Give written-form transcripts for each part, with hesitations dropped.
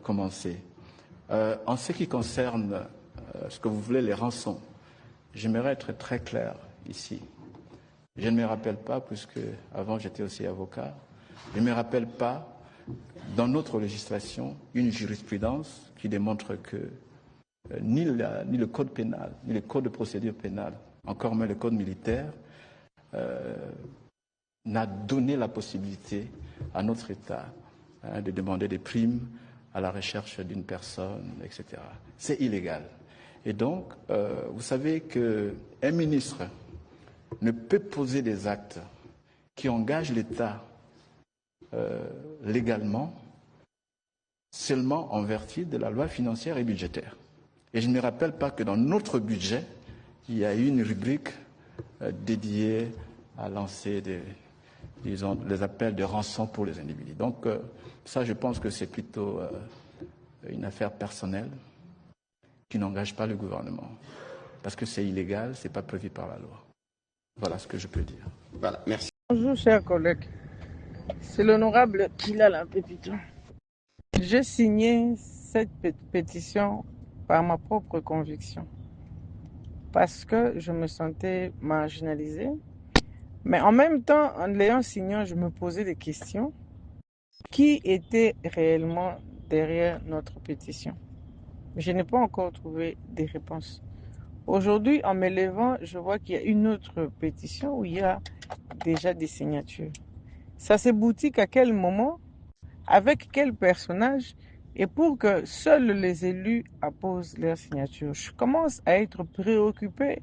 commencer. En ce qui concerne ce que vous voulez, les rançons, j'aimerais être très clair ici. Je ne me rappelle pas, puisque avant j'étais aussi avocat, je ne me rappelle pas dans notre législation une jurisprudence qui démontre que ni le code pénal, ni le code de procédure pénale, encore moins le code militaire, n'a donné la possibilité à notre État de demander des primes à la recherche d'une personne, etc. C'est illégal. Et donc, vous savez qu'un ministre ne peut poser des actes qui engagent l'État légalement seulement en vertu de la loi financière et budgétaire. Et je ne me rappelle pas que dans notre budget, il y a eu une rubrique dédiée à lancer les appels de rançon pour les individus. Donc ça, je pense que c'est plutôt une affaire personnelle qui n'engage pas le gouvernement. Parce que c'est illégal, ce n'est pas prévu par la loi. Voilà ce que je peux dire. Voilà, merci. Bonjour, chers collègues. C'est l'honorable Kilala Pépito. J'ai signé cette pétition par ma propre conviction. Parce que je me sentais marginalisée. Mais en même temps, en l'ayant signé, je me posais des questions. Qui était réellement derrière notre pétition? Je n'ai pas encore trouvé des réponses. Aujourd'hui, en me levant, je vois qu'il y a une autre pétition où il y a déjà des signatures. Ça s'éboutique à quel moment, avec quel personnage, et pour que seuls les élus apposent leur signature. Je commence à être préoccupé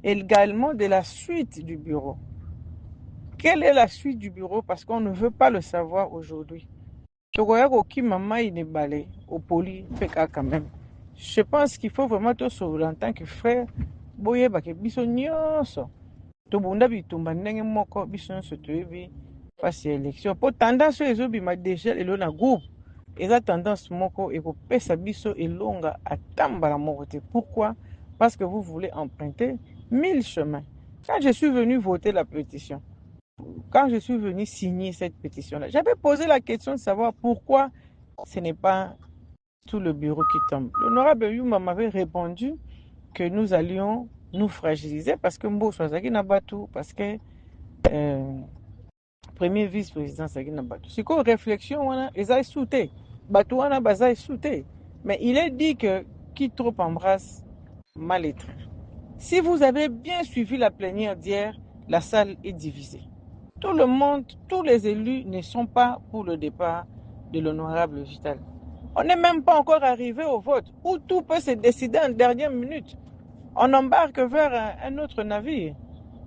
également de la suite du bureau. Quelle est la suite du bureau? Parce qu'on ne veut pas le savoir aujourd'hui. Je pense qu'il faut vraiment te sauver en tant que frère. Boye bake biso nyonso. Tobunda bitumba ndenge moko biso nyonso toyebi pasi élection. Po tendance ezobima déjà elo na groupe. Eza tendance moko ekopesa biso elonga atambala moko te. Pourquoi? Parce que vous voulez emprunter 1000 chemins. Quand je suis venu voter la pétition, quand je suis venu signer cette pétition-là, j'avais posé la question de savoir pourquoi ce n'est pas tout le bureau qui tombe. L'honorable Yuma m'avait répondu que nous allions nous fragiliser parce que Mbo Swazaki Nabatou, parce que premier vice-président Saki Nabatou. C'est quoi réflexion, ils ont sauté. Batouana Baza est sauté. Mais il est dit que qui trop embrasse mal être. Si vous avez bien suivi la plénière d'hier, la salle est divisée. Tout le monde, tous les élus ne sont pas pour le départ de l'honorable Vital. On n'est même pas encore arrivé au vote, où tout peut se décider en dernière minute. On embarque vers un autre navire.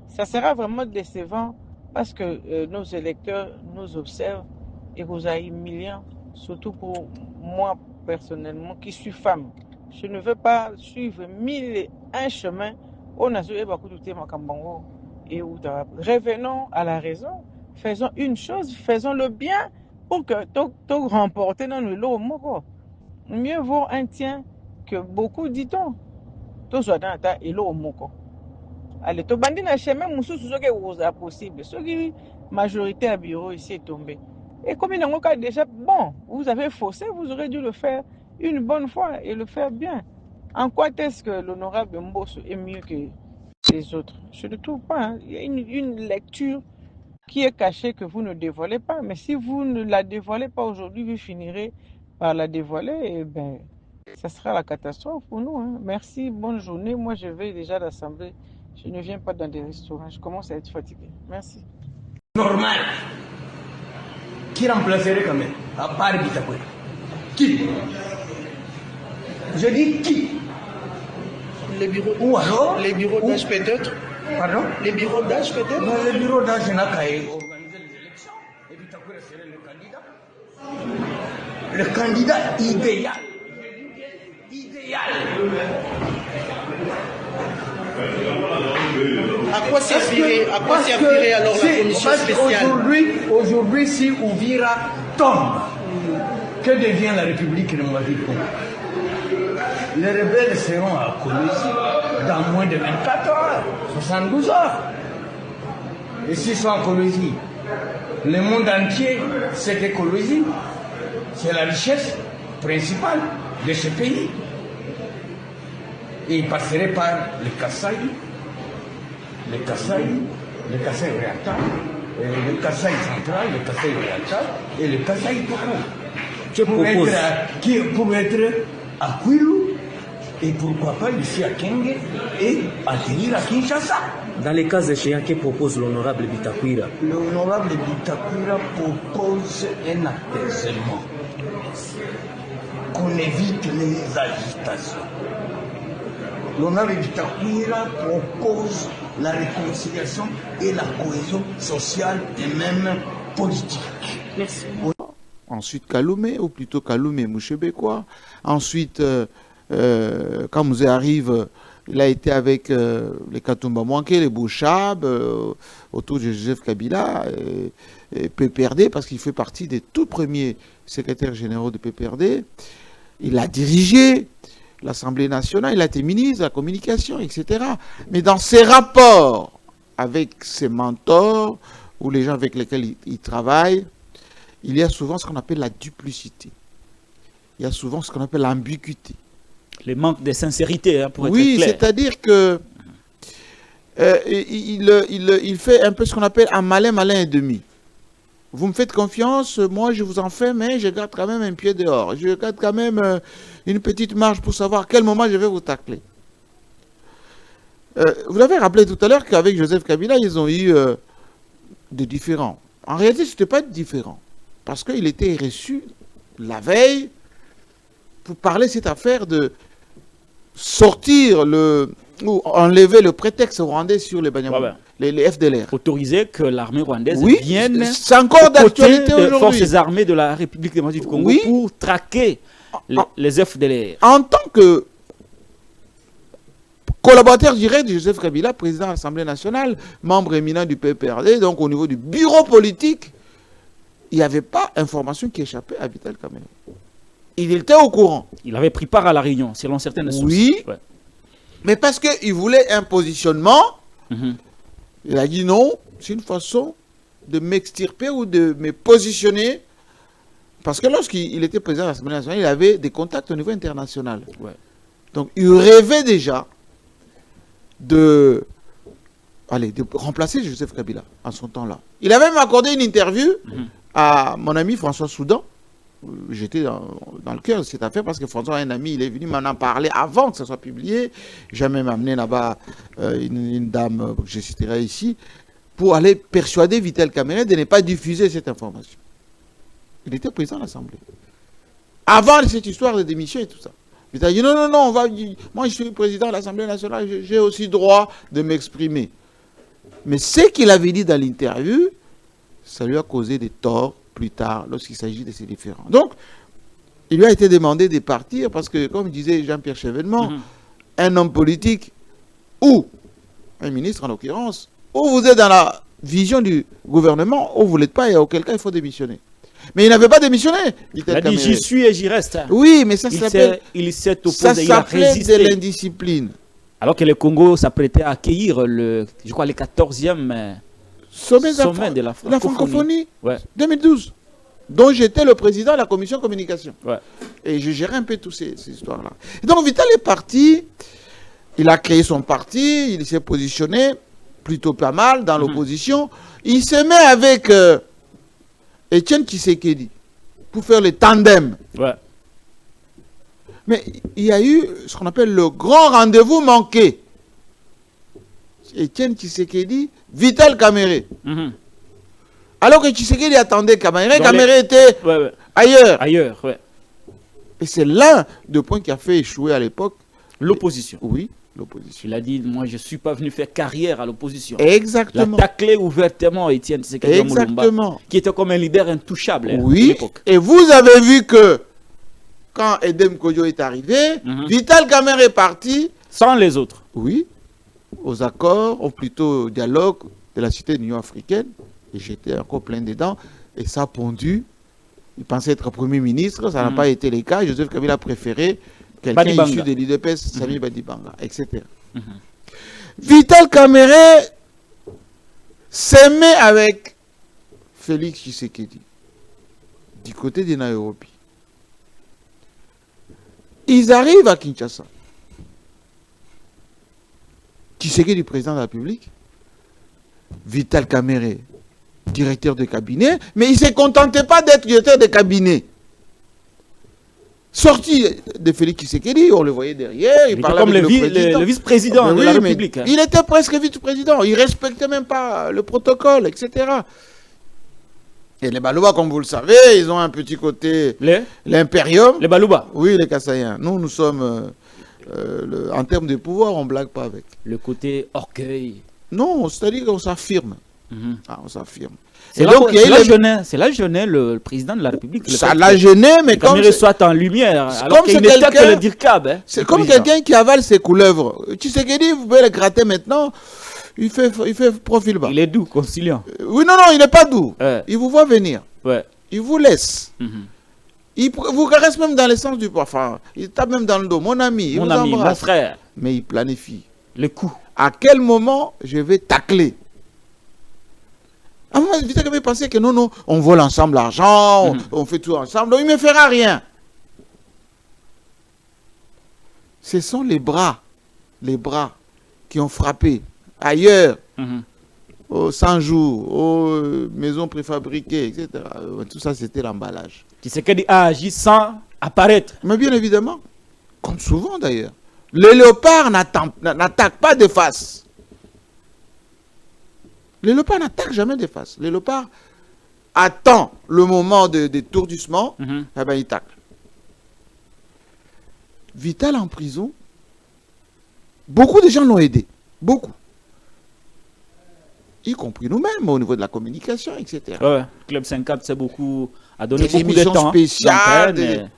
Ça sera vraiment décevant parce que nos électeurs nous observent et vous avez humiliant, surtout pour moi personnellement qui suis femme. Je ne veux pas suivre 1001 chemins. Revenons à la raison, faisons une chose, faisons le bien pour que tout remporter dans le lot. Mieux vaut un tien que beaucoup, dit-on. Tout soit dans ta et l'eau moko. Allez, to bandi na chemin musu suzoke oza possible. Ce qui majorité à bureau ici est tombée. Et comme il a déjà bon, vous avez faussé, vous aurez dû le faire une bonne fois et le faire bien. En quoi est-ce que l'honorable Mbosso est mieux que les autres? Je ne trouve pas. Hein. Il y a une lecture qui est cachée que vous ne dévoilez pas. Mais si vous ne la dévoilez pas aujourd'hui, vous finirez par la dévoiler. Et ben, ça sera la catastrophe pour nous. Hein. Merci, bonne journée. Moi, je vais déjà à l'Assemblée. Je ne viens pas dans des restaurants. Je commence à être fatigué. Merci. Normal. Qui remplacerait quand même? À part Bitakoué. Qui? Je dis qui? Les bureaux. Ou alors? Les bureaux d'âge peut-être. Pardon? Les bureaux d'âge peut-être. Non, les bureaux d'âge n'a qu'à organiser les élections. Et Bitakoué serait le candidat. Le candidat idéal. Idéal. À quoi servirait alors la commission spéciale? Aujourd'hui, si Ouvira tombe, que devient la République de Mouavico? Les rebelles seront à Colosie dans moins de 24 heures, 72 heures. Et s'ils sont en Colosie, le monde entier, c'est que Colosie, c'est la richesse. principal de ce pays. Et il passerait par le Kasaï, le Kasaï oriental, le Kasaï central, le Kasaï oriental et le Kasaï Toko. Pour être à Kwilu et pourquoi pas ici à Kenge et atterrir à Kinshasa. Dans les cas échéants, que propose l'honorable Bitakwira? L'honorable Bitakwira propose un apaisement, qu'on évite les agitations. L'honorable Bitakwira propose la réconciliation et la cohésion sociale et même politique. Merci. Ensuite Kaloumé, ou plutôt Kaloumé Mouchebekwa. Ensuite, quand Mouzé arrive, il a été avec les Katumba Mwanke, les Bouchab, autour de Joseph Kabila, et PPRD, parce qu'il fait partie des tout premiers secrétaires généraux de PPRD. Il a dirigé l'Assemblée nationale, il a été ministre de la communication, etc. Mais dans ses rapports avec ses mentors, ou les gens avec lesquels il travaille, il y a souvent ce qu'on appelle la duplicité. Il y a souvent ce qu'on appelle l'ambiguïté. Le manque de sincérité, hein, pour être oui, clair. c'est-à-dire que il fait un peu ce qu'on appelle un malin et demi. Vous me faites confiance, moi je vous en fais, mais je garde quand même un pied dehors. Je garde quand même une petite marge pour savoir à quel moment je vais vous tacler. Vous l'avez rappelé tout à l'heure qu'avec Joseph Kabila, ils ont eu des différends. En réalité, ce n'était pas différent. Parce qu'il était reçu la veille pour parler de cette affaire de sortir ou enlever le prétexte rwandais sur les Banyamulenge, les FDLR. Autoriser que l'armée rwandaise vienne c'est encore d'actualité des aujourd'hui. forces armées de la République démocratique du Congo pour traquer les FDLR. En tant que collaborateur direct de Joseph Kabila, président de l'Assemblée nationale, membre éminent du PPRD, donc au niveau du bureau politique, il n'y avait pas information qui échappait à Vital Kamerhe. Il était au courant. Il avait pris part à la réunion, selon certaines sources. Oui, mais parce qu'il voulait un positionnement, il a dit non, c'est une façon de m'extirper ou de me positionner. Parce que lorsqu'il était président de l'Assemblée nationale, il avait des contacts au niveau international. Donc il rêvait déjà de remplacer Joseph Kabila en son temps-là. Il a même accordé une interview à mon ami François Soudan. J'étais dans le cœur de cette affaire parce que François, un ami, il est venu m'en parler avant que ça soit publié. J'ai même amené là-bas une dame que je citerai ici pour aller persuader Vital Kamerhe de ne pas diffuser cette information. Il était président de l'Assemblée. Avant cette histoire de démission et tout ça. Il a dit non, moi je suis président de l'Assemblée nationale, j'ai aussi droit de m'exprimer. Mais ce qu'il avait dit dans l'interview, ça lui a causé des torts plus tard lorsqu'il s'agit de ces différends. Donc, il lui a été demandé de partir parce que, comme disait Jean-Pierre Chevènement, un homme politique ou un ministre en l'occurrence, ou vous êtes dans la vision du gouvernement, ou vous ne l'êtes pas, et auquel cas il faut démissionner. Mais il n'avait pas démissionné. Il a dit j'y suis et j'y reste. Oui, mais ça s'appelle de l'indiscipline. Alors que le Congo s'apprêtait à accueillir le 14e sommet de la francophonie 2012, dont j'étais le président de la commission communication. Et je gérais un peu toutes ces histoires-là. Donc Vital est parti, il a créé son parti, il s'est positionné plutôt pas mal dans l'opposition. Il se met avec Etienne Tshisekedi pour faire le tandem. Mais il y a eu ce qu'on appelle le grand rendez-vous manqué. Etienne Tshisekedi, Vital Kamerhe. Alors que Tshisekedi attendait Kamerhe, Kamerhe était ailleurs. Et c'est l'un des points qui a fait échouer à l'époque l'opposition. Oui, l'opposition. Il a dit, moi je ne suis pas venu faire carrière à l'opposition. Exactement. Il a taclé ouvertement Etienne Tshisekedi Mulumba, qui était comme un leader intouchable à l'époque. Et vous avez vu que quand Edem Kodjo est arrivé, Vital Kamerhe est parti. Sans les autres. Oui, aux accords, ou plutôt au dialogue de la cité de l'Union africaine. Et j'étais encore plein dedans. Et ça a pondu. Il pensait être Premier ministre, ça n'a pas été le cas. Joseph Kabila a préféré quelqu'un issu de l'IDPS, Sami Badibanga, etc. Vital Kamerhe s'est mis avec Félix Tshisekedi du côté de Nairobi. Ils arrivent à Kinshasa. Tshisekedi, président de la République, Vital Kamerhe, directeur de cabinet, mais il ne se contentait pas d'être directeur de cabinet. Sorti de Félix Tshisekedi, on le voyait derrière, il parlait comme avec le vice-président de la République. Il était presque vice-président, il ne respectait même pas le protocole, etc. Et les Balouba, comme vous le savez, ils ont un petit côté... L'impérium. Les Balouba. Oui, les Kassaïens. Nous sommes... en termes de pouvoir, on ne blague pas avec. Le côté orgueil. Non, c'est-à-dire qu'on s'affirme. On s'affirme. C'est là gêné le président de la République. Ça l'a gêné, mais comme... il soit en lumière, alors qu'il n'était que le DIRCAB. C'est comme quelqu'un qui avale ses couleuvres. Tshisekedi, vous pouvez le gratter maintenant, il fait profil bas. Il est doux, conciliant. Oui, non, il n'est pas doux. Il vous voit venir. Il vous laisse. Il vous caresse même dans le sens du poids. Enfin, il tape même dans le dos. Mon ami, mon frère. Mais il planifie. Le coup. À quel moment je vais tacler? À un moment, Vital Kamerhe pensait que non, on vole ensemble l'argent, on fait tout ensemble, donc il ne me fera rien. Ce sont les bras qui ont frappé ailleurs, aux 100 jours, aux maisons préfabriquées, etc. Tout ça, c'était l'emballage. Tshisekedi a agi sans apparaître. Mais bien évidemment, comme souvent d'ailleurs, le léopard n'attaque pas de face. Le léopard n'attaque jamais de face. Le léopard attend le moment d'étourdissement, et ben il tacle. Vital en prison, beaucoup de gens l'ont aidé. Beaucoup. Y compris nous-mêmes au niveau de la communication, etc. Ouais, Club 50 a donné des beaucoup de temps spéciales.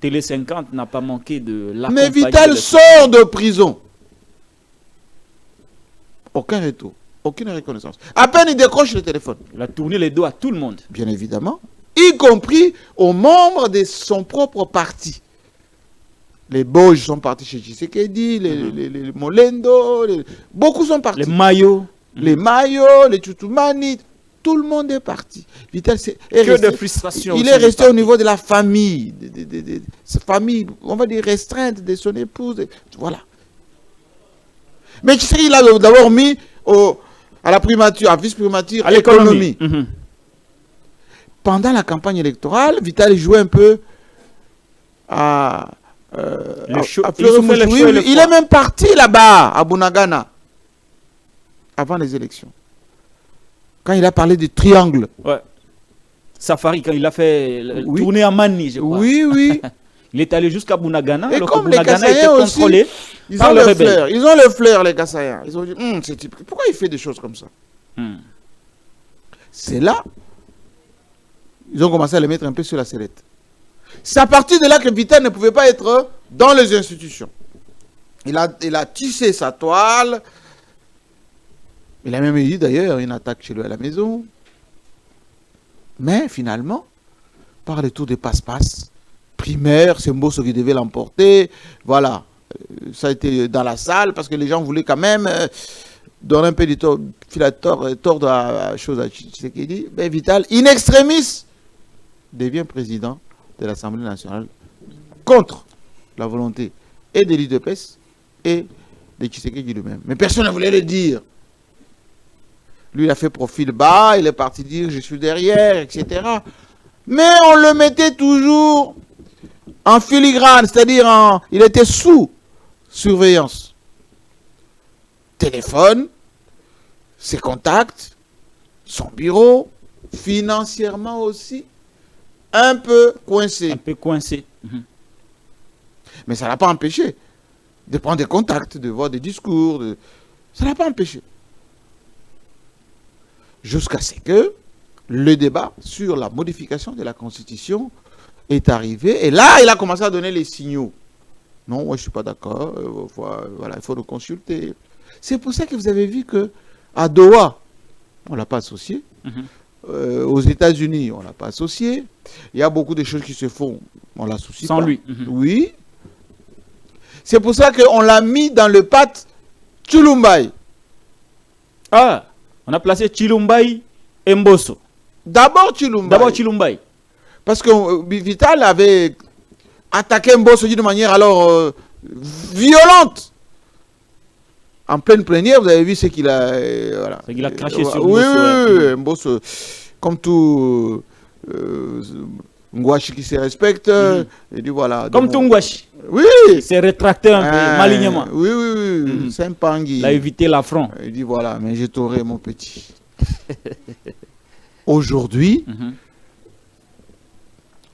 Télé 50 n'a pas manqué de la. Mais Vital sort de prison. Aucun retour. Aucune reconnaissance. À peine il décroche le téléphone. Il a tourné les dos à tout le monde. Bien évidemment. Y compris aux membres de son propre parti. Les Boges sont partis chez Tshisekedi, les Molendo, beaucoup sont partis. Les Mayo. Les Mayo, les Tchoutoumani, tout le monde est parti. Vital de frustration. Il est resté au niveau de la famille, de sa famille, on va dire restreinte, de son épouse. Voilà. Mais Tshisekedi, il a d'abord mis à la primature, à vice-primature, à l'économie. Pendant la campagne électorale, Vital jouait un peu à il est même parti là-bas, à Bunagana, avant les élections. Quand il a parlé du triangle. Ouais. Safari, quand il a fait tourner à Mani, je crois. Oui. Il est allé jusqu'à Bunagana, alors que Bunagana était contrôlé par le rebelle. Ils ont le flair, les Kassaïens. Ils ont dit, pourquoi il fait des choses comme ça? C'est là, ils ont commencé à le mettre un peu sur la sellette. C'est à partir de là que Vital ne pouvait pas être dans les institutions. Il a tissé sa toile. Il a même eu d'ailleurs une attaque chez lui à la maison. Mais finalement, par le tour des passe-passe, primaire, c'est Mbosso qui devait l'emporter. Voilà. Ça a été dans la salle parce que les gens voulaient quand même donner un peu de tordre la chose à Tshisekedi. Mais Vital, in extremis, devient président de l'Assemblée nationale contre la volonté et de l'UDPS et de Tshisekedi lui-même. Mais personne ne voulait le dire. Lui, il a fait profil bas, il est parti dire je suis derrière, etc. Mais on le mettait toujours en filigrane, c'est-à-dire il était sous surveillance. Téléphone, ses contacts, son bureau, financièrement aussi, un peu coincé. Mais ça ne l'a pas empêché de prendre des contacts, de voir des discours. Ça ne l'a pas empêché. Jusqu'à ce que le débat sur la modification de la Constitution est arrivé. Et là, il a commencé à donner les signaux. Non, moi, je ne suis pas d'accord. Voilà, il faut nous consulter. C'est pour ça que vous avez vu qu'à Doha, on ne l'a pas associé. Aux États-Unis, on ne l'a pas associé. Il y a beaucoup de choses qui se font. On ne l'associe pas. Sans lui. Oui. C'est pour ça qu'on l'a mis dans le pacte Tshilumbai. Ah, on a placé Tshilumbai et Mbosso. D'abord Tshilumbai. Tshilumbai. Parce que Vital avait attaquer Mbosso d'une manière alors violente. En pleine plénière, vous avez vu ce qu'il a... voilà. Il a craché sur oui, Mbosso. Oui, Mbosso, comme tout Ngwashi qui se respecte, il dit voilà... Comme tout Ngwashi. Oui. Il s'est rétracté un peu, malignement. Oui. C'est un pangui. Il a évité l'affront. Il dit voilà, mais je t'aurai mon petit. Aujourd'hui,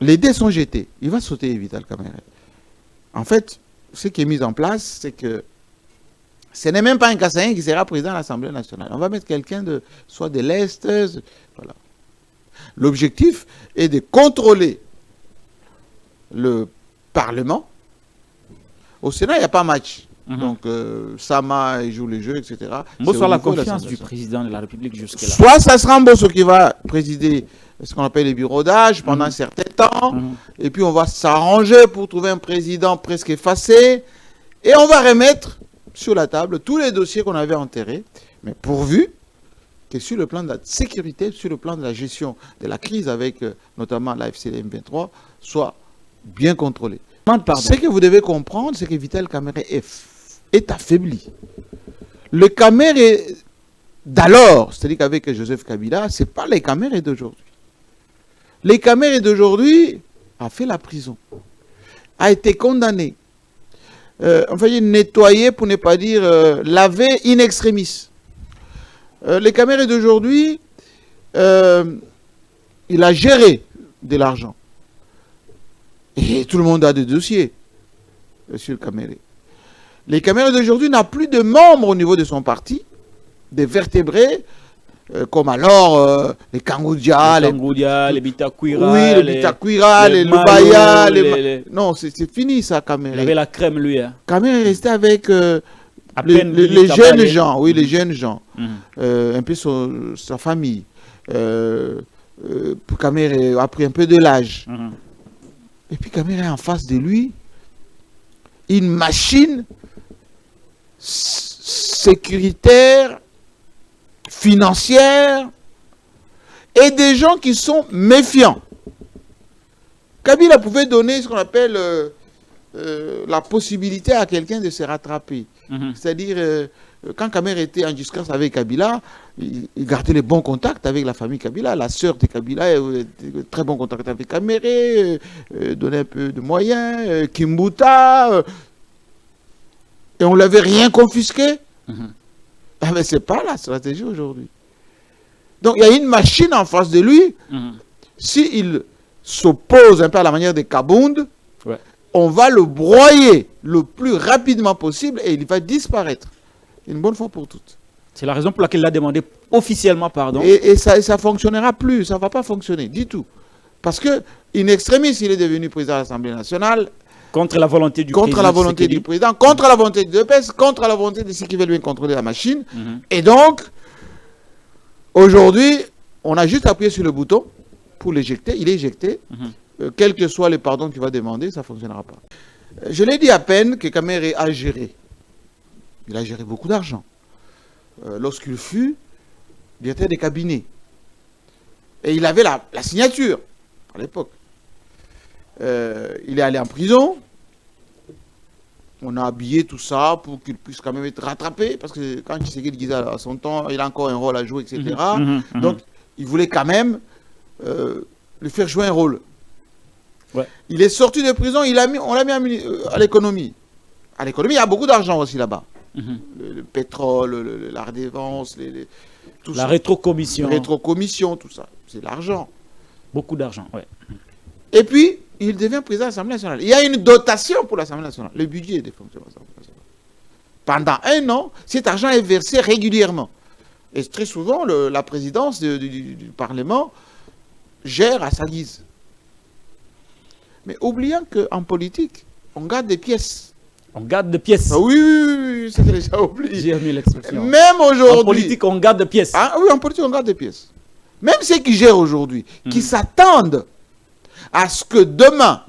les dés sont jetés. Il va sauter Vital Kamerhe. En fait, ce qui est mis en place, c'est que ce n'est même pas un Kassaïen qui sera président de l'Assemblée nationale. On va mettre quelqu'un soit de l'Est. Voilà. L'objectif est de contrôler le Parlement. Au Sénat, il n'y a pas match. Donc, Sama il joue les jeux, etc. Mbosso a la confiance du président de la République jusque-là. Soit ça sera Mbosso qui va présider ce qu'on appelle les bureaux d'âge pendant un certain temps. Et puis, on va s'arranger pour trouver un président presque effacé. Et on va remettre sur la table tous les dossiers qu'on avait enterrés. Mais pourvu que sur le plan de la sécurité, sur le plan de la gestion de la crise avec notamment la FCDM 23, soit bien contrôlé. Ce que vous devez comprendre, c'est que Vital Kamerhe est affaibli. Le Kamerhe d'alors, c'est-à-dire qu'avec Joseph Kabila, ce n'est pas les Kamerhe d'aujourd'hui. Les Kamerhe d'aujourd'hui a fait la prison, a été condamné, nettoyé pour ne pas dire lavé in extremis. Les Kamerhe d'aujourd'hui, il a géré de l'argent. Et tout le monde a des dossiers sur le Kamerhe. Les Kamerhe d'aujourd'hui n'a plus de membres au niveau de son parti, des vertébrés, comme alors les Kangoudia, les Bitakwira, oui, les Bitakwira, les Lubaya, non, c'est fini ça, Kamerhe. Il avait la crème, lui. Hein. Kamerhe est resté avec les jeunes gens, oui, les jeunes gens, un peu sa famille. Kamerhe a pris un peu de l'âge. Et puis Kamerhe est en face de lui, une machine sécuritaire, financière, et des gens qui sont méfiants. Kabila pouvait donner ce qu'on appelle la possibilité à quelqu'un de se rattraper. C'est-à-dire, quand Kamerhe était en discorde avec Kabila, il gardait les bons contacts avec la famille Kabila. La sœur de Kabila avait très bons contacts avec Kamerhe, donnait un peu de moyens, Kimbuta, et on ne l'avait rien confisqué. Ah, mais ce n'est pas la stratégie aujourd'hui. Donc il y a une machine en face de lui. S'il s'oppose un peu à la manière de Kabound, on va le broyer le plus rapidement possible et il va disparaître. Une bonne fois pour toutes. C'est la raison pour laquelle il a demandé officiellement pardon. Et ça ne fonctionnera plus, ça ne va pas fonctionner du tout. Parce que, in extremis, il est devenu président de l'Assemblée nationale. Contre la volonté du président. Contre la volonté du président, contre la volonté du EPS, contre la volonté de ceux qui veulent bien contrôler la machine. Et donc, aujourd'hui, on a juste appuyé sur le bouton pour l'éjecter. Il est éjecté. Quel que soit le pardon qu'il va demander, ça ne fonctionnera pas. Je l'ai dit à peine que Kamerhe a géré. Il a géré beaucoup d'argent. Lorsqu'il fut directeur des cabinets. Et il avait la signature à l'époque. Il est allé en prison. On a habillé tout ça pour qu'il puisse quand même être rattrapé. Parce que quand Tshisekedi disait à son temps, il a encore un rôle à jouer, etc. Donc, il voulait quand même lui faire jouer un rôle. Il est sorti de prison, on l'a mis à l'économie. À l'économie, il y a beaucoup d'argent aussi là-bas. Le pétrole, la redevance, tout la rétrocommission. Rétrocommission, tout ça. C'est l'argent. Beaucoup d'argent, ouais. Et puis, il devient président de l'Assemblée nationale. Il y a une dotation pour l'Assemblée nationale. Le budget des fonctions de l'Assemblée nationale. Pendant un an, cet argent est versé régulièrement. Et très souvent, la présidence du Parlement gère à sa guise. Mais oubliant qu'en politique, on garde des pièces. On garde des pièces. Ah oui, c'est déjà oublié. J'ai remis l'expression. Même aujourd'hui. En politique, on garde des pièces. Ah oui, en politique, on garde des pièces. Même ceux qui gèrent aujourd'hui, qui s'attendent à ce que demain,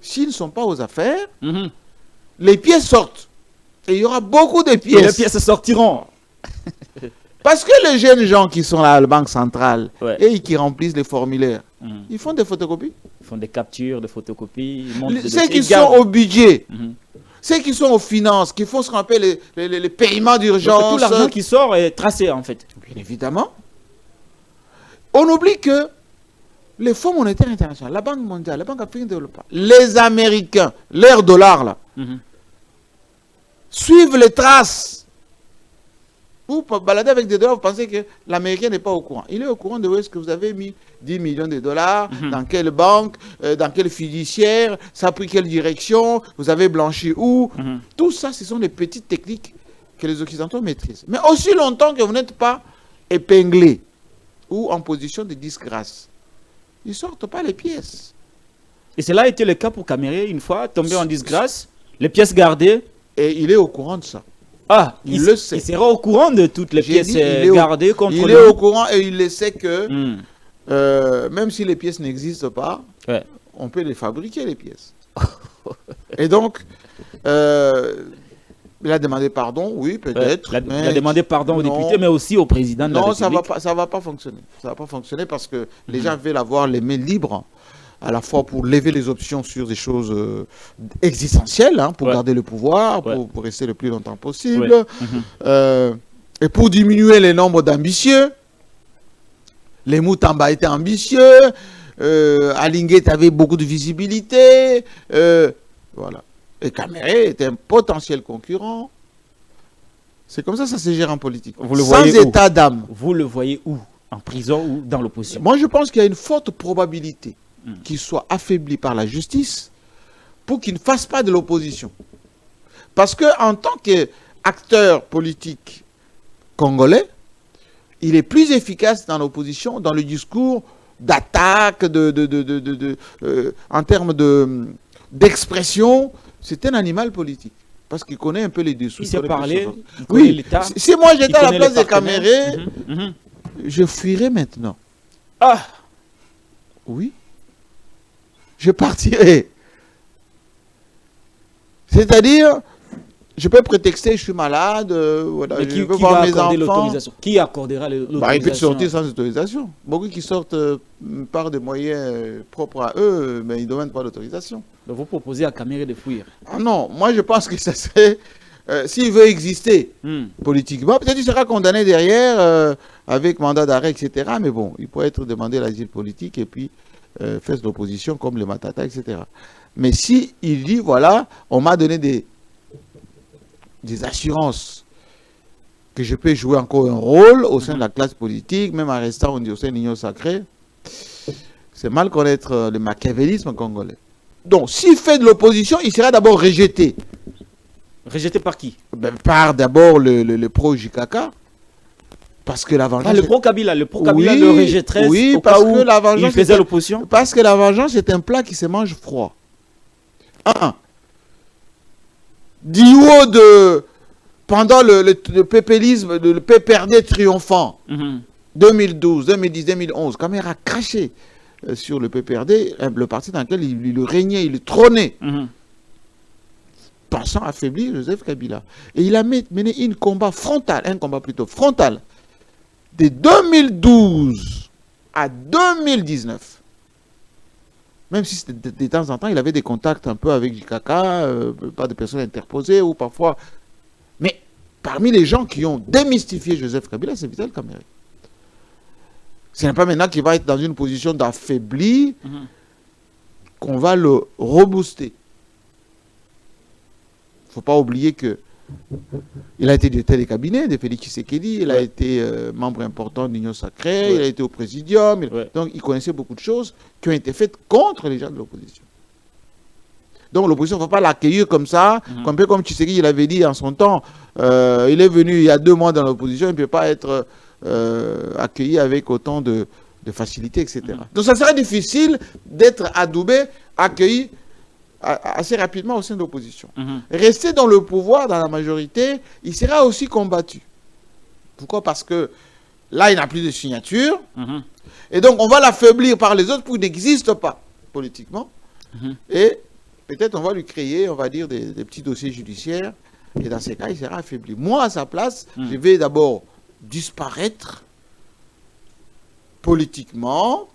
s'ils ne sont pas aux affaires, les pièces sortent. Et il y aura beaucoup de pièces. Et les pièces sortiront. Parce que les jeunes gens qui sont là à la Banque centrale Ouais. et qui remplissent les formulaires, Mhm. ils font des photocopies. Ils font des captures, des photocopies. Ils montrent des Ceux dossiers, qui ils sont gardent. au budget, Mhm. ceux qui sont aux finances, qui font ce qu'on appelle les paiements Donc, d'urgence. tout l'argent qui sort est tracé en fait. Bien évidemment. On oublie que les Fonds monétaires internationaux, la Banque mondiale, la Banque africaine de développement, les Américains, leurs dollars là, Mhm. suivent les traces. Vous baladez avec des dollars, vous pensez que l'Américain n'est pas au courant. Il est au courant de où est-ce que vous avez mis 10 millions de dollars, dans quelle banque, dans quelle fiduciaire, ça a pris quelle direction, vous avez blanchi où. Mhm. Tout ça, ce sont des petites techniques que les Occidentaux maîtrisent. Mais aussi longtemps que vous n'êtes pas épinglé ou en position de disgrâce, ils ne sortent pas les pièces. Et cela a été le cas pour Caméré une fois, tombé en disgrâce, les pièces gardées. Et il est au courant de ça. Ah, Il le sait. Il sera au courant de toutes les J'ai pièces dit, il est au- gardées contre Il lui. est au courant et il le sait que Hmm. même si les pièces n'existent pas, Ouais. on peut les fabriquer, les pièces. Et donc, il a demandé pardon, oui, Ouais. peut-être. Il a demandé pardon aux non. députés, mais aussi au président de la Non, ça République. ne va pas fonctionner. Ça va pas fonctionner parce que les gens veulent avoir les mains libres, à la fois pour lever les options sur des choses existentielles, hein, pour Ouais. garder le pouvoir, Ouais. pour rester le plus longtemps possible, Ouais. Mhm. Et pour diminuer les nombres d'ambitieux. Les Moutamba étaient ambitieux, Alinguet avait beaucoup de visibilité, voilà. Et Caméré était un potentiel concurrent. C'est comme ça que ça se gère en politique. Vous le Sans voyez où? état d'âme. Vous le voyez où? En prison ou dans l'opposition? Moi, je pense qu'il y a une forte probabilité qu'il soit affaibli par la justice pour qu'il ne fasse pas de l'opposition. Parce qu'en tant qu'acteur politique congolais, il est plus efficace dans l'opposition, dans le discours d'attaque, en termes d'expression. C'est un animal politique. Parce qu'il connaît un peu les dessous. Il sait connaît parler, plus il connaît oui, l'État. si moi il j'étais à la connaît place les de Caméré, partenaires. Mhm, mhm. je fuirais maintenant. Ah! Oui. Je partirai. C'est-à-dire, je peux prétexter, je suis malade, voilà, Mais je qui veux va voir mes accorder enfants. l'autorisation? Qui accordera l'autorisation? Bah, ils peuvent sortir sans autorisation. Beaucoup qui sortent par des moyens propres à eux, mais ils ne demandent pas d'autorisation. Donc vous proposez à Caméré de fuir. Ah non, moi je pense que ça serait... s'il veut exister Hmm. politiquement, peut-être qu'il sera condamné derrière avec mandat d'arrêt, etc. Mais bon, il pourrait être demandé l'asile politique et puis faire de l'opposition comme les Matata, etc. Mais si il dit, voilà, on m'a donné des assurances que je peux jouer encore un rôle au sein de la classe politique, même en restant au sein de l'Union sacrée, c'est mal connaître le machiavélisme congolais. Donc, s'il fait de l'opposition, il sera d'abord rejeté. Rejeté par qui? Ben, par d'abord le pro-JKK, parce que la vengeance... Ah, le pro-Kabila. Le pro-Kabila Oui, le rejetterait oui, au parce cas où que la vengeance il faisait était- l'opposition. Parce que la vengeance est un plat qui se mange froid. Du haut de... Pendant le pépélisme, le PPRD triomphant, Mhm. 2012, 2010, 2011, Caméré a craché sur le PPRD, le parti dans lequel il régnait, il trônait, Mhm. pensant affaiblir Joseph Kabila. Et il a mené un combat frontal, de 2012 à 2019. Même si de temps en temps, il avait des contacts un peu avec JKK, pas de personnes interposées, ou parfois... Mais parmi les gens qui ont démystifié Joseph Kabila, c'est Vital Kamerhe. Ce n'est pas maintenant qu'il va être dans une position d'affaibli qu'on va le rebooster. Il ne faut pas oublier que il a été directeur des cabinets de Félix Tshisekedi, il a été membre important de l'Union sacrée, il a été au présidium, donc il connaissait beaucoup de choses qui ont été faites contre les gens de l'opposition. Donc l'opposition ne va pas l'accueillir comme ça, un peu comme Tshisekedi il avait dit en son temps, il est venu il y a 2 mois dans l'opposition, il ne peut pas être accueilli avec autant de facilité, etc. Donc ça serait difficile d'être adoubé, accueilli assez rapidement au sein de l'opposition. Rester dans le pouvoir, dans la majorité, il sera aussi combattu. Pourquoi? Parce que là, il n'a plus de signature. Et donc, on va l'affaiblir par les autres pour qu'il n'existe pas politiquement. Et peut-être on va lui créer, on va dire, des petits dossiers judiciaires. Et dans ces cas, il sera affaibli. Moi, à sa place, je vais d'abord disparaître politiquement,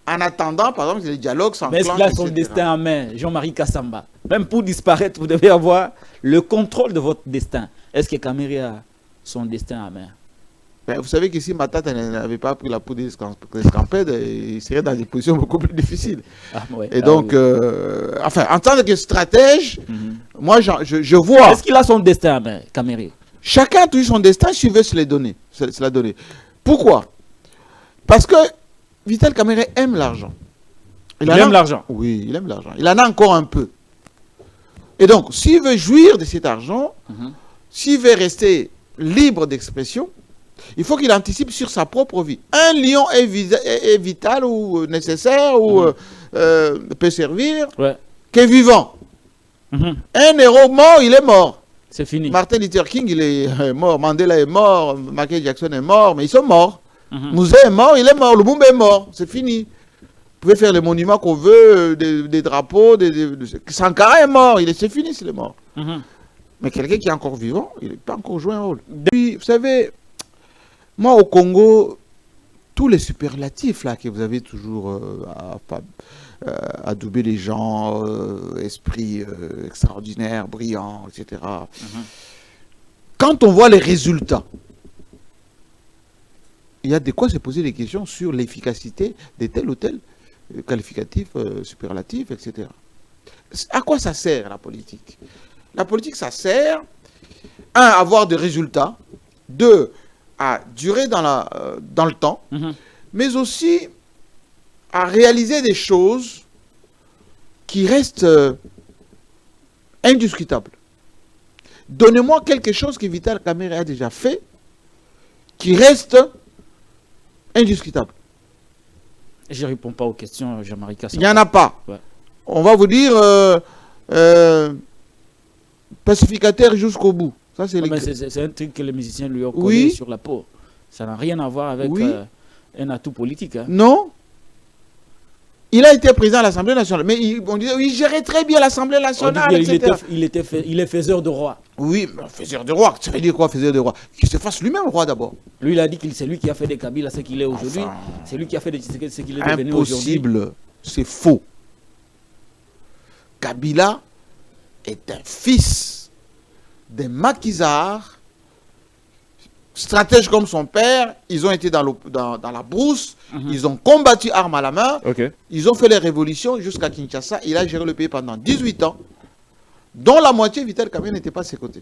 en attendant, par exemple, que les dialogues s'enclenchent. Mais est-ce qu'il a son destin en main, Jean-Marie Kassamba? Même pour disparaître, vous devez avoir le contrôle de votre destin. Est-ce que Kamere a son destin en main? Ben, vous savez que si Matata n'avait pas pris la poudre d'escampette, il serait dans des positions beaucoup plus difficiles. Et donc, enfin, en tant que stratège, moi, je vois... Est-ce qu'il a son destin en main, Kamere? Chacun a toujours son destin, si veut se la donner. Pourquoi? Parce que Vital Kamerhe aime l'argent. Il aime l'argent? Oui, il aime l'argent. Il en a encore un peu. Et donc, s'il veut jouir de cet argent, s'il veut rester libre d'expression, il faut qu'il anticipe sur sa propre vie. Un lion est vital ou nécessaire ou peut servir que vivant. Un héros mort, il est mort. C'est fini. Martin Luther King, il est mort. Mandela est mort. Michael Jackson est mort. Mais ils sont morts. Mouzé est mort, il est mort. Lumumba est mort. C'est fini. Vous pouvez faire les monuments qu'on veut, des drapeaux. Sankara est mort. C'est fini s'il est mort. Mais quelqu'un qui est encore vivant, il n'est pas encore joué un rôle. Puis, vous savez, moi au Congo, tous les superlatifs là que vous avez toujours adouber les gens, esprit extraordinaire, brillant, etc. Quand on voit les résultats, il y a de quoi se poser des questions sur l'efficacité de tel ou tel qualificatif, superlatif, etc. À quoi ça sert la politique? La politique, ça sert, un, à avoir des résultats, deux, à durer dans le temps, mais aussi à réaliser des choses qui restent indiscutables. Donnez-moi quelque chose que Vital Kamerhe a déjà fait qui reste indiscutable. Je ne réponds pas aux questions, Jean-Marie Kassamba. Il n'y en a pas. Ouais. On va vous dire pacificateur jusqu'au bout. Ça, c'est un truc que les musiciens lui ont collé sur la peau. Ça n'a rien à voir avec un atout politique. Hein. Non. Il a été président de l'Assemblée nationale, mais on disait il gérait très bien l'Assemblée nationale, etc. Il est faiseur de roi. Oui, mais faiseur de roi, ça veut dire quoi, faiseur de roi? Qu'il se fasse lui-même roi d'abord. Lui, il a dit que c'est lui qui a fait des Kabila ce qu'il est aujourd'hui. Enfin, c'est lui qui a fait ce qu'il est devenu aujourd'hui. Impossible, c'est faux. Kabila est un fils de Macky Sall, stratège comme son père. Ils ont été dans la brousse, ils ont combattu armes à la main, ils ont fait les révolutions jusqu'à Kinshasa. Il a géré le pays pendant 18 ans, dont la moitié, Vital Kamerhe n'était pas à ses côtés.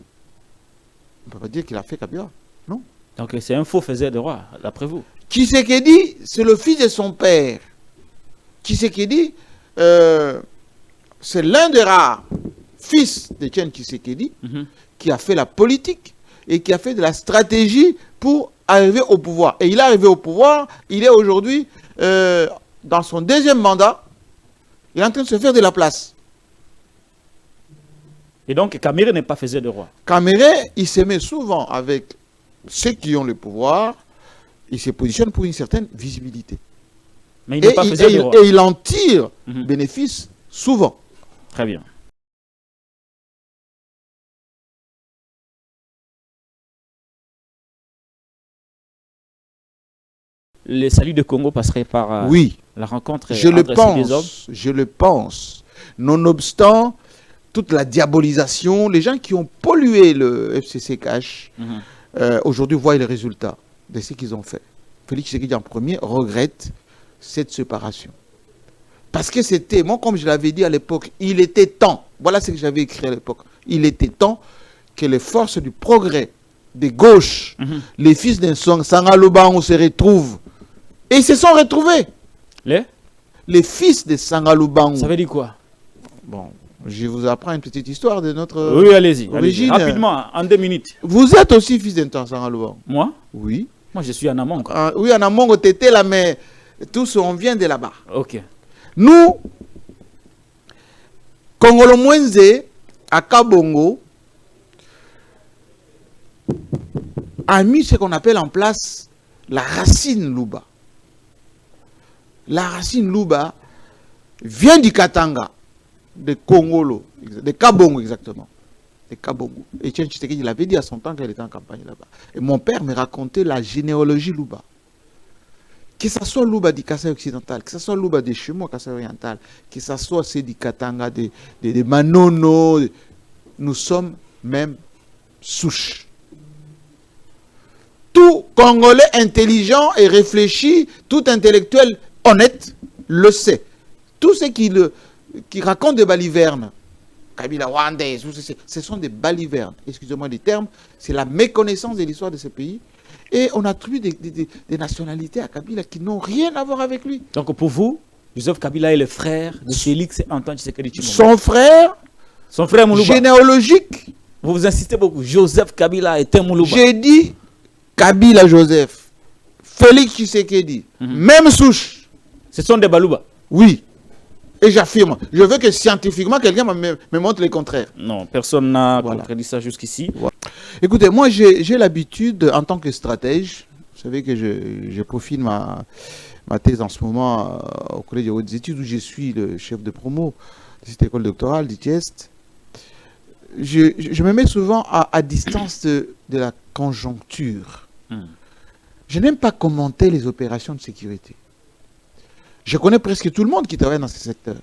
On ne peut pas dire qu'il a fait Kabila, non. Donc c'est un faux faiseur de roi, d'après vous. Tshisekedi, c'est le fils de son père. Tshisekedi, c'est l'un des rares fils de Etienne Tshisekedi qui a fait la politique et qui a fait de la stratégie pour arriver au pouvoir. Et il est arrivé au pouvoir, il est aujourd'hui dans son deuxième mandat, il est en train de se faire de la place. Et donc Kamerhe n'est pas faiseur de roi. Kamerhe, il se met souvent avec ceux qui ont le pouvoir, il se positionne pour une certaine visibilité. Mais il n'est pas faiseur de roi. Et il en tire bénéfice souvent. Très bien. Le salut de Congo passerait par la rencontre je le pense. Nonobstant toute la diabolisation, les gens qui ont pollué le FCC-CACH, aujourd'hui voient les résultats de ce qu'ils ont fait. Félix Tshisekedi en premier regrette cette séparation. Parce que c'était, moi comme je l'avais dit à l'époque, il était temps, voilà ce que j'avais écrit à l'époque, il était temps que les forces du progrès, des gauches, les fils d'un Sangalubango se retrouvent. Et ils se sont retrouvés. Les fils de Sangalubango. Ça veut dire quoi? Bon, je vous apprends une petite histoire de notre oui, allez-y. Rapidement, en 2 minutes. Vous êtes aussi fils d'un Sangalubango? Moi? Oui. Moi, je suis en Amont. Oui, en Amont, t'étais là, mais tous, on vient de là-bas. Ok. Nous, Congolo Mwenze, à Kabongo, a mis ce qu'on appelle en place la racine Luba. La racine Luba vient du Katanga, de Congolo, de Kabongo exactement. de Kabogo. Etienne Tshisekedi, il avait dit à son temps qu'elle était en campagne là-bas. Et mon père me racontait la généalogie Luba. Que ce soit Luba du Kassai occidental, que ce soit Luba des Chemois Kassai oriental, que ce soit ceux du Katanga, des Manono, nous sommes même souches. Tout Congolais intelligent et réfléchi, tout intellectuel honnête le sait. Tous ceux qui racontent des balivernes, Kabila Rwandais, ce sont des balivernes. Excusez-moi du terme, c'est la méconnaissance de l'histoire de ce pays. Et on attribue des nationalités à Kabila qui n'ont rien à voir avec lui. Donc pour vous, Joseph Kabila est le frère de Félix et Antoine Tshisekedi Tshilombo. Son frère Moulouba. Généalogique. Vous insistez beaucoup. Joseph Kabila est un Moulouba. J'ai dit Kabila Joseph, Félix Tshisekedi, même souche. Ce sont des Balouba. Oui. Et j'affirme. Je veux que scientifiquement, quelqu'un me montre le contraire. Non, personne n'a contredit ça jusqu'ici. Voilà. Écoutez, moi, j'ai l'habitude, en tant que stratège, vous savez que je profile ma thèse en ce moment au Collège des hautes études, où je suis le chef de promo de cette école doctorale d'ITIEST. Je me mets souvent à distance de la conjoncture. Je n'aime pas commenter les opérations de sécurité. Je connais presque tout le monde qui travaille dans ce secteur.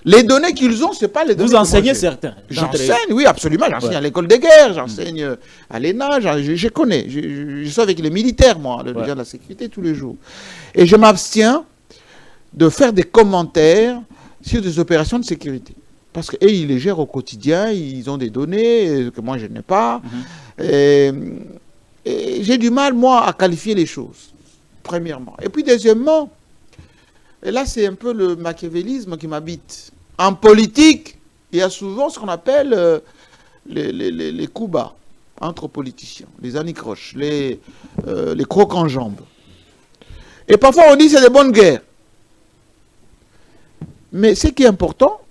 Les données qu'ils ont, ce n'est pas les données. Vous enseignez certains. J'enseigne, oui, absolument. J'enseigne à l'école de guerre, j'enseigne à l'ENA, je connais. Je suis avec les militaires, moi, les gens de la sécurité, tous les jours. Et je m'abstiens de faire des commentaires sur des opérations de sécurité. Parce qu'eux, ils les gèrent au quotidien, ils ont des données que moi, je n'ai pas. Et j'ai du mal, moi, à qualifier les choses, premièrement. Et puis, deuxièmement, et là, c'est un peu le machiavélisme qui m'habite. En politique, il y a souvent ce qu'on appelle les coups bas entre politiciens, les anicroches, les crocs en jambes. Et parfois, on dit que c'est des bonnes guerres. Mais ce qui est important,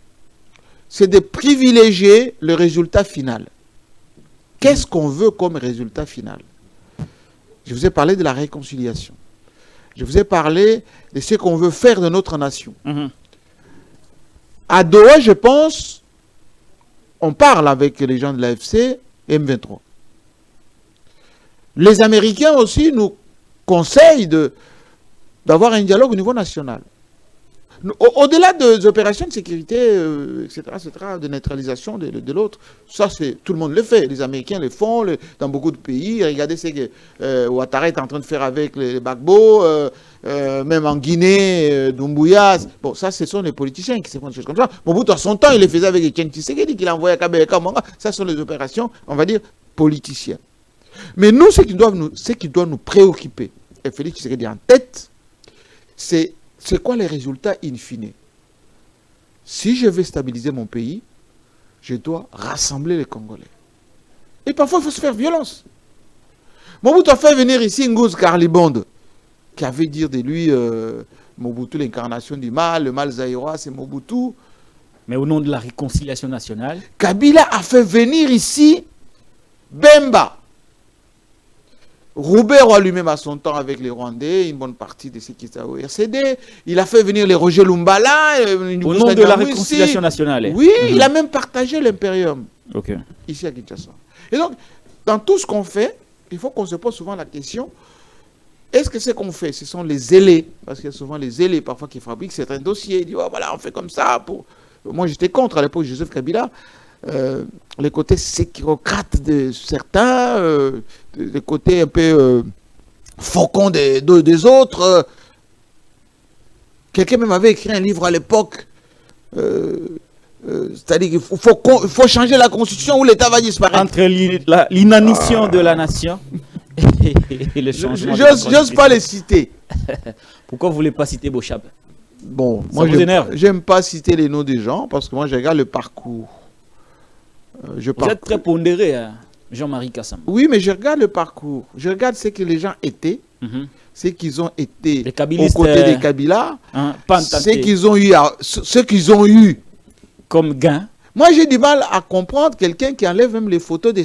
c'est de privilégier le résultat final. Qu'est-ce qu'on veut comme résultat final? Je vous ai parlé de la réconciliation. Je vous ai parlé de ce qu'on veut faire de notre nation. À Doha, je pense, on parle avec les gens de l'AFC et M23. Les Américains aussi nous conseillent d'avoir un dialogue au niveau national. Au-delà des opérations de sécurité, etc., de neutralisation de l'autre, ça, tout le monde le fait. Les Américains le font dans beaucoup de pays. Regardez ce que Ouattara est en train de faire avec les Gbagbo, même en Guinée, Doumbouya. Bon, ça, ce sont les politiciens qui se font des choses comme ça. Mobutu, à son temps, il les faisait avec Etienne Tshisekedi, qu'il a envoyé à Kabila Kamanga. Ça, ce sont les opérations, on va dire, politiciennes. Mais nous, ce qui doit nous préoccuper, et Félix Tshisekedi en tête, c'est quoi les résultats in fine? Si je veux stabiliser mon pays, je dois rassembler les Congolais. Et parfois, il faut se faire violence. Mobutu a fait venir ici Ngouz Karlibonde, qui avait dit de lui Mobutu, l'incarnation du mal, le mal zaïrois, c'est Mobutu. Mais au nom de la réconciliation nationale, Kabila a fait venir ici Bemba. Roubert a lui-même à son temps avec les Rwandais, une bonne partie de ceux qui étaient au RCD. Il a fait venir les Roger Lumbala. Au nom de la réconciliation nationale. Oui, il a même partagé l'impérium. Ici à Kinshasa. Et donc, dans tout ce qu'on fait, il faut qu'on se pose souvent la question, est-ce que ce qu'on fait, ce sont les zélés? Parce qu'il y a souvent les zélés parfois qui fabriquent certains dossiers. Ils disent, oh, voilà, on fait comme ça. Moi, j'étais contre à l'époque de Joseph Kabila. Les côtés sécurocrates de certains, les côtés un peu faucons des autres. Quelqu'un même avait écrit un livre à l'époque, c'est-à-dire qu'il faut changer la constitution ou l'État va disparaître. Entre l'inanition de la nation et le changement de la constitution. J'ose pas les citer. Pourquoi vous ne voulez pas citer Bochab? Bon, moi j'aime pas citer les noms des gens parce que moi je regarde le parcours. Vous êtes très pondéré, hein, Jean-Marie Kassamba. Oui, mais je regarde le parcours. Je regarde ce que les gens étaient, ce qu'ils ont été aux côtés des Kabila, ce qu'ils ont eu comme gain. Moi, j'ai du mal à comprendre quelqu'un qui enlève même les photos de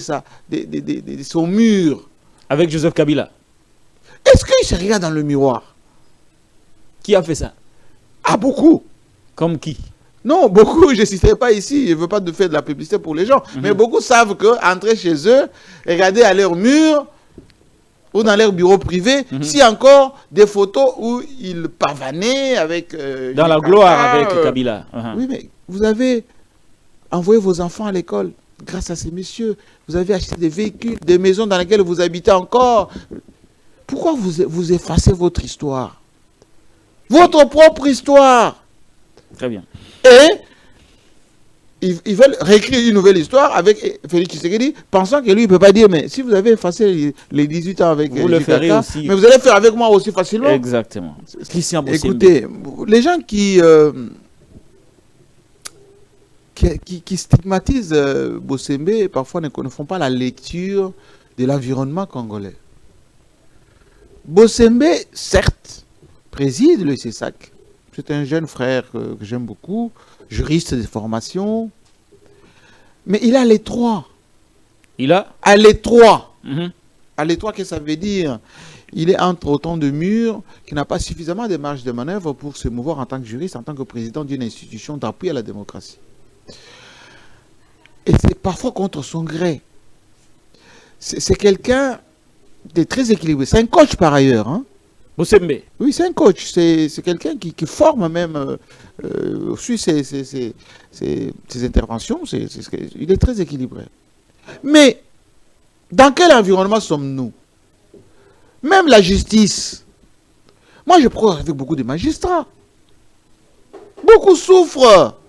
son mur. Avec Joseph Kabila. Est-ce qu'il se regarde dans le miroir? Qui a fait ça? Ah, beaucoup. Comme qui? Non, beaucoup, je ne citerai pas ici, je ne veux pas faire de la publicité pour les gens, mais beaucoup savent qu'entrer chez eux, regarder à leur mur ou dans leur bureau privé, s'il y a encore des photos où ils pavanaient avec... dans la gloire avec Kabila. Oui, mais vous avez envoyé vos enfants à l'école grâce à ces messieurs. Vous avez acheté des véhicules, des maisons dans lesquelles vous habitez encore. Pourquoi vous effacez votre histoire? Votre propre histoire. Très bien. Et ils veulent réécrire une nouvelle histoire avec Félix Tshisekedi, pensant que lui, il ne peut pas dire, mais si vous avez effacé les 18 ans avec vous le ferez aussi. mais vous allez faire avec moi aussi facilement. Exactement. Écoutez, les gens qui stigmatisent Bossembe, parfois ne font pas la lecture de l'environnement congolais. Bossembe, certes, préside le CESAC. C'est un jeune frère que j'aime beaucoup, juriste de formation. Mais il a les trois. Il a à l'étroit. À l'étroit, qu'est-ce que ça veut dire? Il est entre autant de murs qui n'a pas suffisamment de marge de manœuvre pour se mouvoir en tant que juriste, en tant que président d'une institution d'appui à la démocratie. Et c'est parfois contre son gré. C'est quelqu'un de très équilibré. C'est un coach par ailleurs. Hein? Bossembe. Oui, c'est un coach. C'est quelqu'un qui forme même, suit ses interventions. Il est très équilibré. Mais, dans quel environnement sommes-nous? Même la justice. Moi, je prends avec beaucoup de magistrats. Beaucoup souffrent.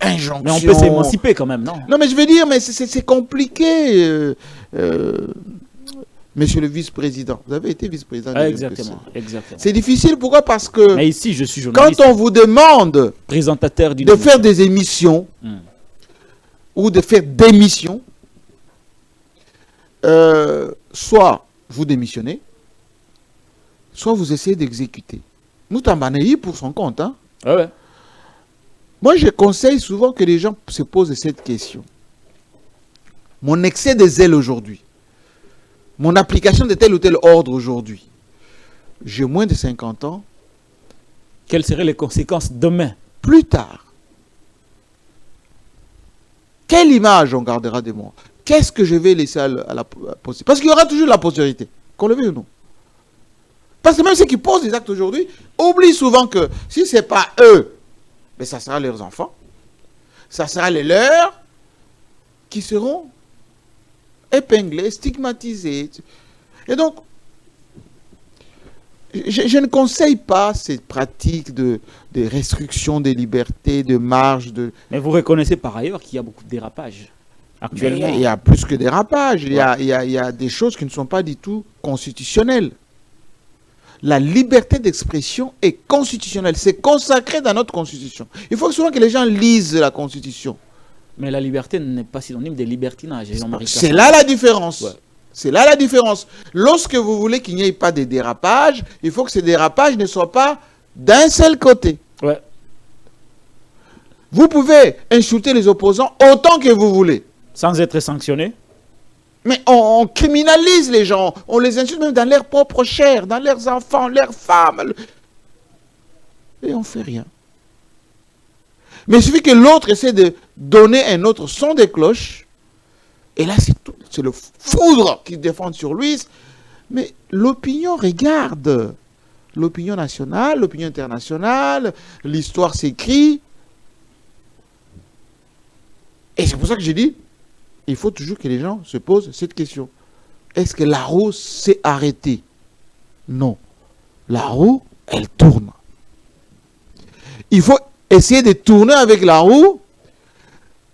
Injonction. Mais on peut s'émanciper quand même, non? Non, mais je veux dire, mais c'est compliqué. Monsieur le vice-président, vous avez été vice-président. Exactement. C'est difficile, pourquoi? Parce que mais ici, je suis journaliste. Quand on vous demande présentateur de faire des émissions ou de faire des missions, soit vous démissionnez, soit vous essayez d'exécuter. Moutambaneyi pour son compte. Hein? Ah ouais. Moi, je conseille souvent que les gens se posent cette question. Mon excès de zèle aujourd'hui, mon application de tel ou tel ordre aujourd'hui, j'ai moins de 50 ans. Quelles seraient les conséquences demain? Plus tard. Quelle image on gardera de moi? Qu'est-ce que je vais laisser à la postérité? Parce qu'il y aura toujours la postérité, qu'on le veuille ou non. Parce que même ceux qui posent des actes aujourd'hui oublient souvent que si ce n'est pas eux, mais ça sera leurs enfants, ça sera les leurs qui seront épinglés, stigmatisés. Et donc, je ne conseille pas cette pratique de restriction des libertés, de marge. Mais vous reconnaissez par ailleurs qu'il y a beaucoup de dérapages actuellement. Mais il y a plus que dérapages. Il y a des choses qui ne sont pas du tout constitutionnelles. La liberté d'expression est constitutionnelle. C'est consacré dans notre constitution. Il faut souvent que les gens lisent la constitution. Mais la liberté n'est pas synonyme de libertinage. C'est là la différence. Ouais. C'est là la différence. Lorsque vous voulez qu'il n'y ait pas de dérapage, il faut que ces dérapages ne soient pas d'un seul côté. Ouais. Vous pouvez insulter les opposants autant que vous voulez. Sans être sanctionné. Mais on criminalise les gens. On les insulte même dans leur propre chair, dans leurs enfants, leurs femmes. Et on ne fait rien. Mais il suffit que l'autre essaie de donner un autre son de cloche. Et là, c'est le foudre qui défend sur lui. Mais l'opinion regarde. L'opinion nationale, l'opinion internationale, l'histoire s'écrit. Et c'est pour ça que j'ai dit, il faut toujours que les gens se posent cette question. Est-ce que la roue s'est arrêtée? Non. La roue, elle tourne. Il faut essayer de tourner avec la roue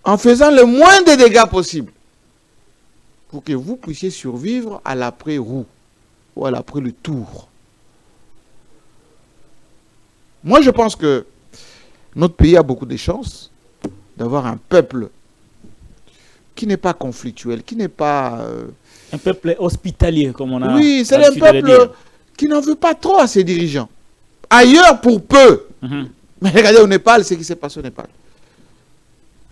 en faisant le moins de dégâts possible pour que vous puissiez survivre à l'après-roue ou à l'après le tour. Moi, je pense que notre pays a beaucoup de chances d'avoir un peuple qui n'est pas conflictuel, qui n'est pas... un peuple hospitalier, comme on a... Oui, c'est un peuple qui n'en veut pas trop à ses dirigeants. Ailleurs, pour peu. Mais regardez au Népal, ce qui se passe au Népal.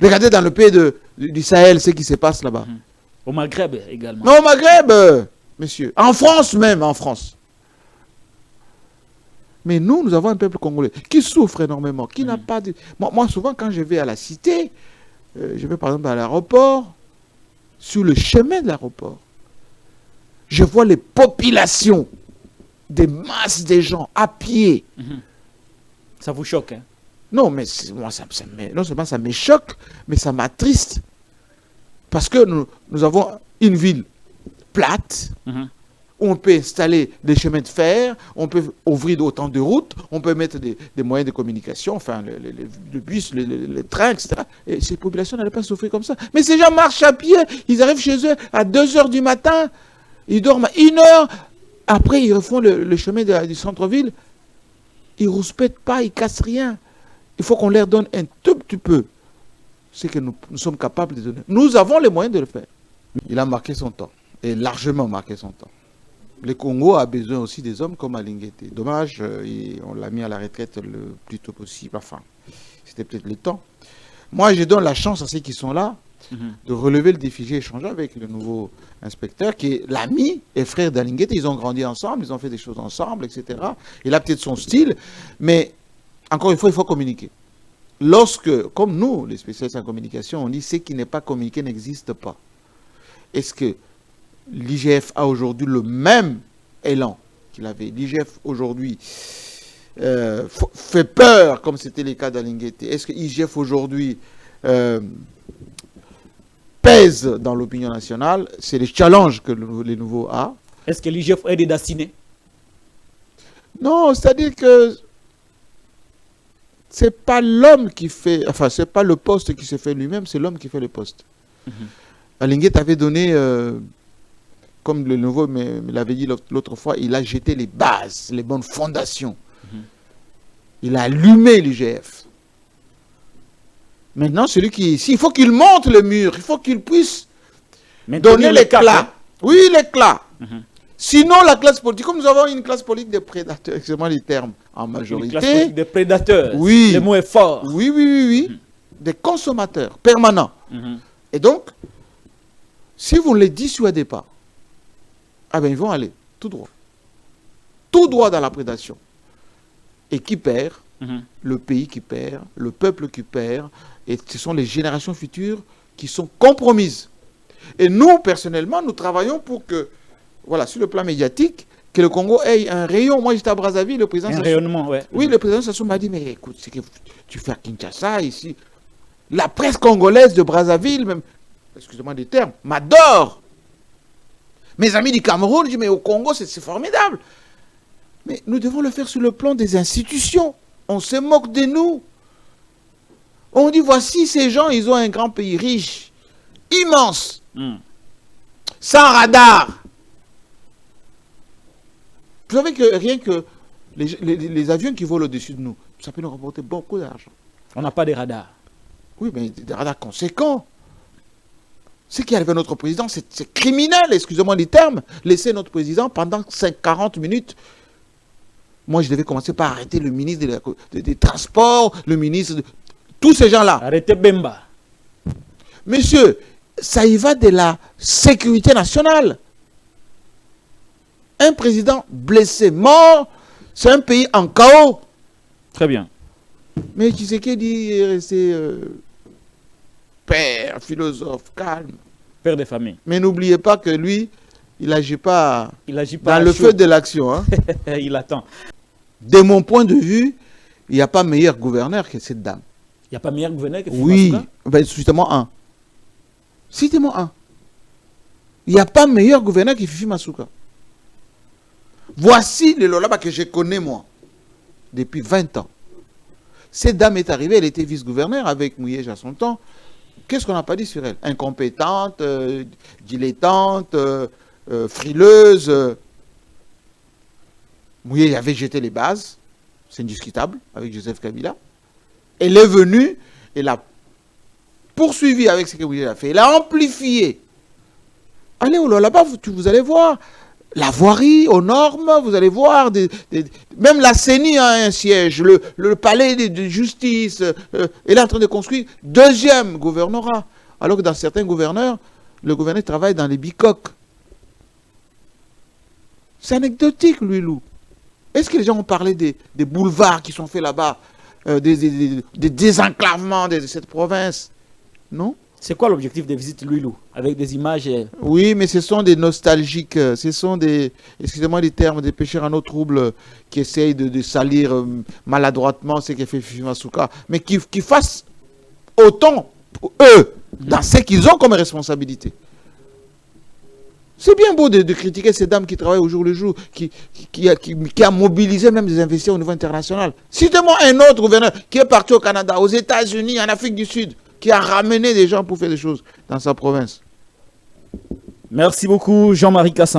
Regardez dans le pays du Sahel, ce qui se passe là-bas. Au Maghreb également. Non, au Maghreb, monsieur. En France même, en France. Mais nous avons un peuple congolais qui souffre énormément, qui n'a pas de... Moi, souvent, quand je vais à la cité, je vais par exemple à l'aéroport, sur le chemin de l'aéroport, je vois les populations, des masses de gens à pied. Ça vous choque, hein? Non, mais moi, non seulement ça me choque, mais ça m'attriste. Parce que nous avons une ville plate, où on peut installer des chemins de fer, on peut ouvrir autant de routes, on peut mettre des moyens de communication, enfin, le bus, le train, etc. Et ces populations n'allaient pas souffrir comme ça. Mais ces gens marchent à pied, ils arrivent chez eux à 2 h du matin, ils dorment 1 heure, après ils refont le chemin du centre-ville, ils ne rouspètent pas, ils ne cassent rien. Il faut qu'on leur donne un tout petit peu ce que nous sommes capables de donner. Nous avons les moyens de le faire. Il a marqué son temps, et largement marqué son temps. Le Congo a besoin aussi des hommes comme Alinguete. Dommage, on l'a mis à la retraite le plus tôt possible. Enfin, c'était peut-être le temps. Moi, je donne la chance à ceux qui sont là de relever le défi. J'ai échangé avec le nouveau inspecteur qui est l'ami et frère d'Alinguete. Ils ont grandi ensemble, ils ont fait des choses ensemble, etc. Il a peut-être son style, mais encore une fois, il faut communiquer. Lorsque, comme nous, les spécialistes en communication, on dit ce qui n'est pas communiqué n'existe pas. Est-ce que l'IGF a aujourd'hui le même élan qu'il avait? L'IGF aujourd'hui fait peur, comme c'était le cas d'Alinguete. Est-ce que l'IGF aujourd'hui pèse dans l'opinion nationale? C'est le challenge que les nouveaux a. Est-ce que l'IGF est dédaciné? Non, c'est-à-dire que c'est pas l'homme qui fait, enfin, c'est pas le poste qui se fait lui-même, c'est l'homme qui fait le poste. Alinguete avait donné, comme le nouveau me l'avait dit l'autre fois, il a jeté les bases, les bonnes fondations. Il a allumé l'IGF. Maintenant, celui qui est ici, il faut qu'il monte le mur, il faut qu'il puisse donner l'éclat. Oui, l'éclat. Sinon, la classe politique, comme nous avons une classe politique de prédateurs, excusez-moi les termes, en majorité. Une classe politique de prédateurs. Oui. Le mot est fort. Oui. Des consommateurs permanents. Et donc, si vous ne les dissuadez pas, ah ben ils vont aller tout droit. Tout droit dans la prédation. Et qui perd? Le pays qui perd, le peuple qui perd, et ce sont les générations futures qui sont compromises. Et nous, personnellement, nous travaillons pour que, voilà, sur le plan médiatique, que le Congo ait un rayon. Moi, j'étais à Brazzaville, le président... Un rayonnement, ouais. Oui, le président Sassou m'a dit, mais écoute, c'est que tu fais à Kinshasa, ici. La presse congolaise de Brazzaville, même, excusez-moi des termes, m'adore. Mes amis du Cameroun disent, mais au Congo, c'est formidable. Mais nous devons le faire sur le plan des institutions. On se moque de nous. On dit, voici ces gens, ils ont un grand pays riche, immense, sans radar. Vous savez que rien que les avions qui volent au-dessus de nous, ça peut nous rapporter beaucoup d'argent. On n'a pas de radars. Oui, mais des radars conséquents. Ce qui arrive à notre président, c'est criminel, excusez-moi les termes. Laisser notre président pendant 40 minutes. Moi, je devais commencer par arrêter le ministre des Transports, le ministre de... Tous ces gens-là. Arrêtez Bemba. Monsieur, ça y va de la sécurité nationale. Un président blessé, mort, c'est un pays en chaos. Très bien. Mais Tshisekedi est resté père, philosophe, calme. Père de famille. Mais n'oubliez pas que lui, il n'agit pas, pas dans le feu de l'action. Hein. Il attend. De mon point de vue, il n'y a pas meilleur gouverneur que cette dame. Il n'y a pas meilleur gouverneur que Oui, ben, justement un. Citez-moi un. Il n'y a pas meilleur gouverneur que Fifi Masuka. Voici le Lolaba que je connais moi, depuis 20 ans. Cette dame est arrivée, elle était vice-gouverneur avec Mouyej à son temps. Qu'est-ce qu'on n'a pas dit sur elle? Incompétente, dilettante, frileuse. Mouyej avait jeté les bases, c'est indiscutable, avec Joseph Kabila. Elle est venue, elle a poursuivi avec ce que Mouyej a fait, elle a amplifié. Allez au Lolaba, vous allez voir. La voirie aux normes, vous allez voir, même la CENI a un siège, le palais de justice, elle est en train de construire 2e gouvernorat. Alors que dans certains gouverneurs, le gouverneur travaille dans les bicoques. C'est anecdotique, lui, Lou. Et Est-ce que les gens ont parlé des boulevards qui sont faits là-bas, des désenclavements de cette province? Non? C'est quoi l'objectif des visites Louilou? Avec des images Oui, mais ce sont des nostalgiques, ce sont des, excusez-moi les termes, des pêcheurs en eau trouble qui essayent de salir maladroitement ce qu'a fait Fifi Masuka, mais qui fassent autant pour eux dans ce qu'ils ont comme responsabilité. C'est bien beau de critiquer ces dames qui travaillent au jour le jour, qui a mobilisé même des investisseurs au niveau international. Citez-moi un autre gouverneur qui est parti au Canada, aux États-Unis, en Afrique du Sud, qui a ramené des gens pour faire des choses dans sa province. Merci beaucoup, Jean-Marie Kassamba.